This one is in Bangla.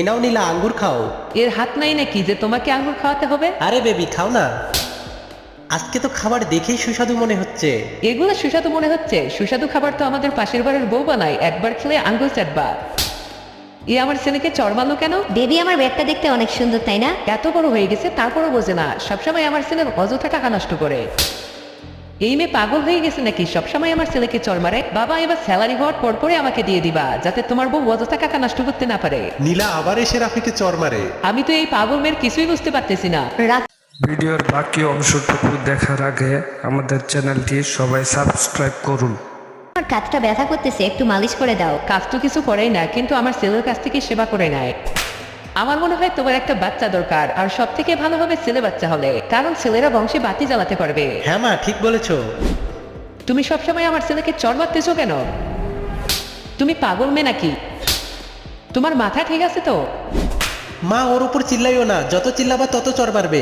এনাও নীলা, আঙ্গুর খাও। এর হাত নাই নাকি যে তোমাকে আঙ্গুর খাওয়াতে হবে? আরে বেবি, খাও না। আজকে তো খাবার দেখেই সুস্বাদু মনে হচ্ছে। এগুলো সুস্বাদু মনে হচ্ছে? সুস্বাদু খাবার তো আমাদের পাশের বাড়ির বউ বানায়, একবার খেলে আঙ্গুল চাটবা। এ আমার ছেলেকে চড়মালো কেন? বেবি, আমার ব্যাগটা দেখতে অনেক সুন্দর, তাই না? এত বড় হয়ে গেছে তারপরও বোঝে না, সবসময় আমার ছেলের অযথা টাকা নষ্ট করে। এই মেয়ে পাগল হয়ে গেছে নাকি? সবসময় আমার ছেলেকে চড় মারে। বাবা, এবার স্যালারি হওয়ার পরে আমাকে দিয়ে দিবা, যাতে তোমার বউ অযথা টাকা নষ্ট করতে না পারে। নীলা আবার এসে রাফিকে চর মারে। আমি তো এই পাগল মেয়ের কিছুই বুঝতে পারতেছি না। ভিডিওর বাকি অংশটুকু দেখার আগে আমাদের চ্যানেলটি সবাই সাবস্ক্রাইব করুন। আমার কাঁধটা ব্যথা করতেছে, একটু মালিশ করে দাও। কাজ তো কিছু করেই না, কিন্তু আমার ছেলের কাছ থেকে সেবা করে নেয়। আমার মনে হয় তোমার একটা বাচ্চা দরকার, আর সব থেকে ভালো হবে ছেলে বাচ্চা হলে, কারণ ছেলেরা বংশে বাতি জ্বালাতে পারবে। হ্যাঁ মা, ঠিক বলেছো। তুমি সবসময় আমার ছেলেকে চড় মারতেছো কেন? তুমি পাগল মেয়ে নাকি? তোমার মাথা ঠিক আছে তো? মা, ওর উপর চিল্লাইও না, যত চিল্লাবা তত চর মারবে।